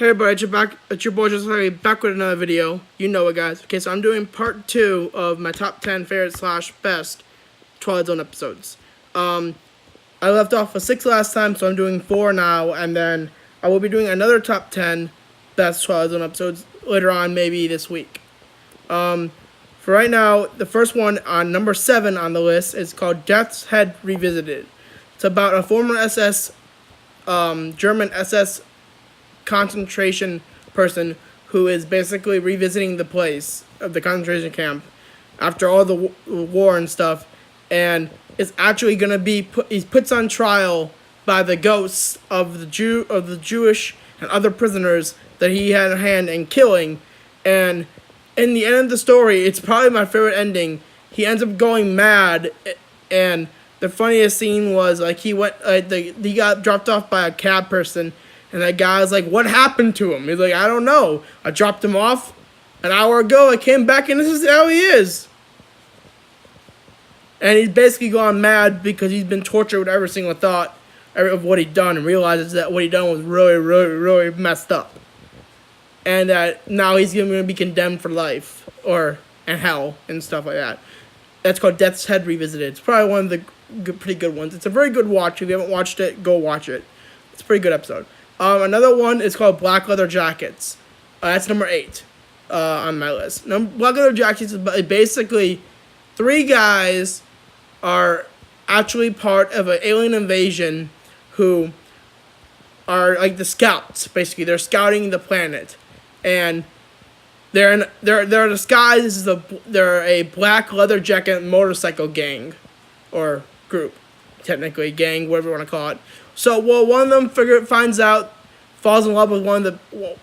Hey everybody, it's your boy Just back with another video. You know it, guys. Okay, so I'm doing part 2 of my top 10 favorite / best Twilight Zone episodes. I left off with 6 last time, so I'm doing 4 now, and then I will be doing another top 10 best Twilight Zone episodes later on, maybe this week. For right now, the first one on number 7 on the list is called Death's Head Revisited. It's about a former German SS concentration person who is basically revisiting the place of the concentration camp after all the war and stuff, and it's actually gonna be he's puts on trial by the ghosts of the Jewish and other prisoners that he had a hand in killing. And in the end of the story, it's probably my favorite ending. He ends up going mad, and the funniest scene was like he got dropped off by a cab person. And that guy's like, what happened to him? He's like, I don't know. I dropped him off an hour ago. I came back and this is how he is. And he's basically gone mad because he's been tortured with every single thought of what he'd done, and realizes that what he'd done was really, really, really messed up. And that now he's going to be condemned for life and hell and stuff like that. That's called Death's Head Revisited. It's probably one of the pretty good ones. It's a very good watch. If you haven't watched it, go watch it. It's a pretty good episode. Another one is called Black Leather Jackets. That's number 8 on my list. Black Leather Jackets is basically 3 guys are actually part of an alien invasion who are like the scouts. Basically, they're scouting the planet, and they're disguised as they're a black leather jacket motorcycle gang, or group, technically gang, whatever you want to call it. So, one of them falls in love with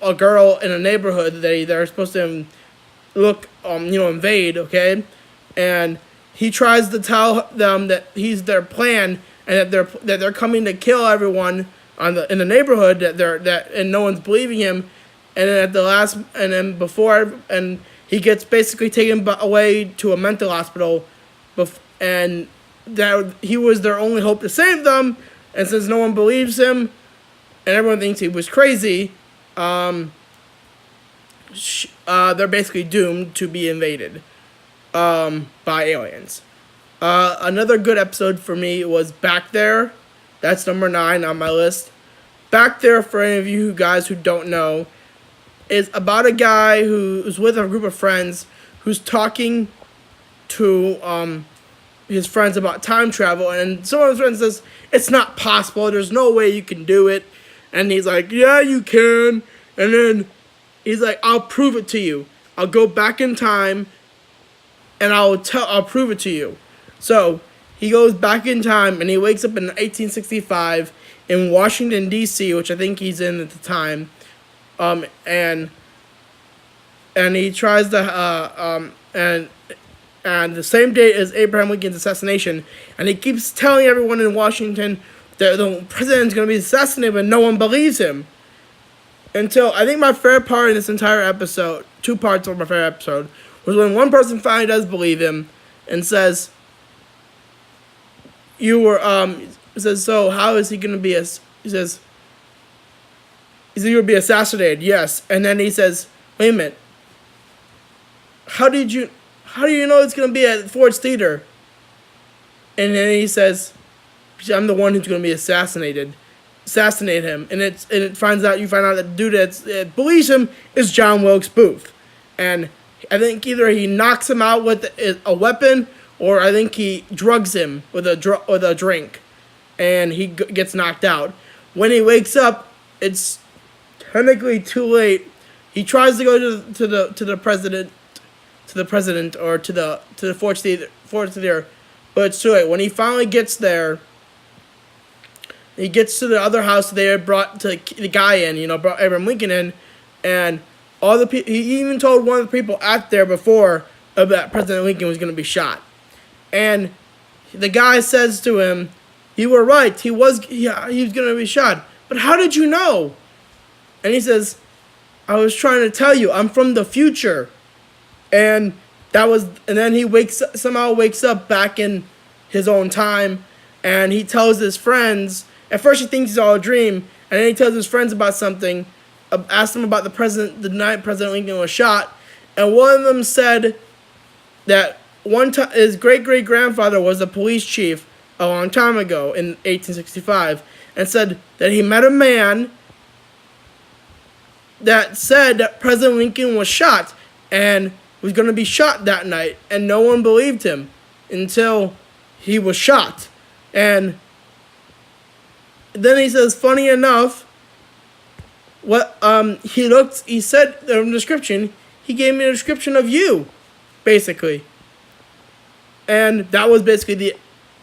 a girl in a neighborhood that they're supposed to invade, okay? And he tries to tell them that he's their plan and that they're coming to kill everyone in the neighborhood, and no one's believing him. And then he gets basically taken away to a mental hospital, and that he was their only hope to save them. And since no one believes him, and everyone thinks he was crazy, they're basically doomed to be invaded by aliens. Another good episode for me was Back There. That's number 9 on my list. Back There, for any of you guys who don't know, is about a guy who's with a group of friends who's talking to his friends about time travel, and some of his friends says, it's not possible, there's no way you can do it. And he's like, yeah, you can. And then he's like, I'll prove it to you. I'll go back in time and I'll prove it to you. So he goes back in time and he wakes up in 1865 in Washington, D.C., which I think he's in at the time. And he tries to, and the same date as Abraham Lincoln's assassination, and he keeps telling everyone in Washington that the president's going to be assassinated, but no one believes him. Until, I think my favorite part in this entire episode, 2 parts of my favorite episode, was when one person finally does believe him, and says, so how is he going to be, he says, is he going to be assassinated? Yes. And then he says, wait a minute, how do you know it's going to be at Ford's Theater? And then he says, I'm the one who's going to be assassinate him. And you find out that the dude that believes him is John Wilkes Booth. And I think either he knocks him out with a weapon, or I think he drugs him with a drink, and he gets knocked out. When he wakes up, it's technically too late. He tries to go to the president or to the Ford's Theater, but it's too late. When he finally gets there, he gets to the other house they had brought the guy in, brought Abraham Lincoln in, and he even told one of the people out there before that President Lincoln was going to be shot. And the guy says to him, you were right, he was going to be shot, but how did you know? And he says, I was trying to tell you, I'm from the future. And then he somehow wakes up back in his own time, and he tells his friends. At first he thinks it's all a dream, and then he tells his friends about something, asked them about the night President Lincoln was shot, and one of them said that one time his great grandfather was a police chief a long time ago in 1865, and said that he met a man that said that President Lincoln was shot and was going to be shot that night, and no one believed him until he was shot. And then he says, funny enough, he said in the description, he gave me a description of you, basically. And that was basically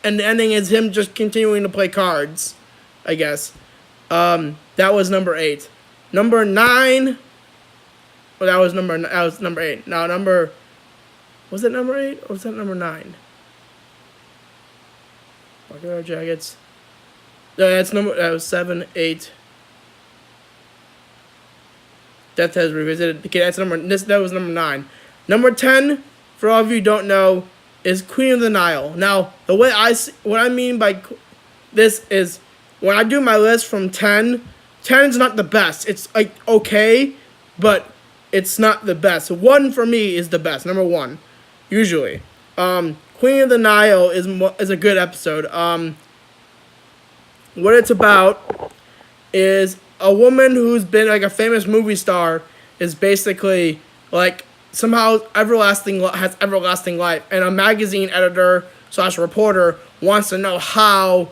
and the ending is him just continuing to play cards, I guess. That was number 8. Number 9. Well, that was number 8. Now was it number 8 or was that number 9? Bucket Jackets. No, that was 7, 8. Death has revisited. Okay, that was number 9. Number 10, for all of you who don't know, is Queen of the Nile. Now, what I mean by this is when I do my list from 10 is not the best. It's like okay, but it's not the best. 1 for me is the best. Number 1, usually. Queen of the Nile is a good episode. What it's about is a woman who's been like a famous movie star is basically like somehow has everlasting life, and a magazine editor / reporter wants to know how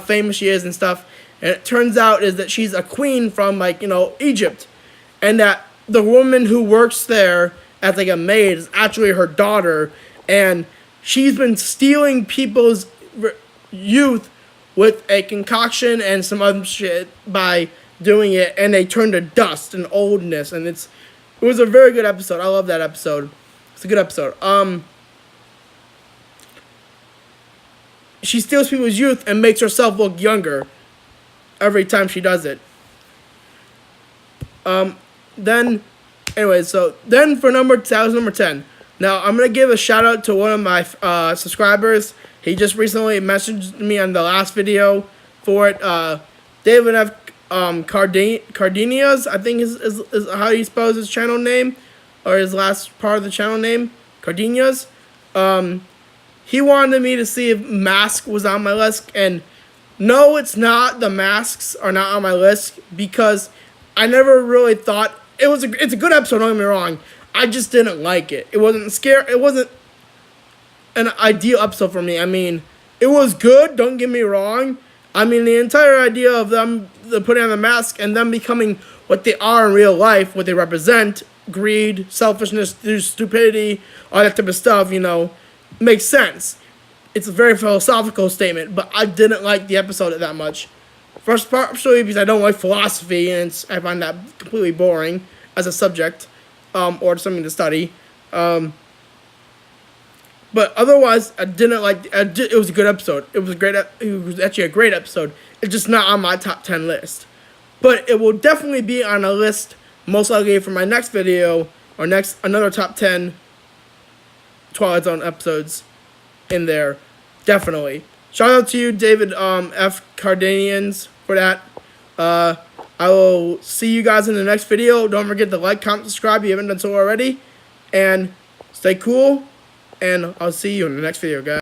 famous she is and stuff. And it turns out is that she's a queen from Egypt, and that the woman who works there as like a maid is actually her daughter, and she's been stealing people's youth with a concoction and some other shit by doing it, and they turn to dust and oldness, and it was a very good episode. I love that episode. It's a good episode. She steals people's youth and makes herself look younger every time she does it. Then for that was number 10. Now I'm gonna give a shout out to one of my subscribers. He just recently messaged me on the last video for it. David F. Cardenias, I think is how he spells his channel name, or his last part of the channel name, Cardenias. He wanted me to see if Mask was on my list, and no, it's not. The Masks are not on my list because I never really thought it's a good episode. Don't get me wrong. I just didn't like it. It wasn't It wasn't an ideal episode for me. I mean, it was good. Don't get me wrong. I mean, the entire idea of them putting on the mask and them becoming what they are in real life, what they represent, greed, selfishness, stupidity, all that type of stuff, makes sense. It's a very philosophical statement, but I didn't like the episode that much. First, partially because I don't like philosophy, and I find that completely boring as a subject, or something to study. But otherwise, I didn't like. It was a good episode. It was actually a great episode. It's just not on my top 10 list. But it will definitely be on a list, most likely for my next video or another top 10 Twilight Zone episodes in there. Definitely. Shout out to you, David F. Cardanians, for that. I will see you guys in the next video. Don't forget to like, comment, subscribe if you haven't done so already. And stay cool. And I'll see you in the next video, guys.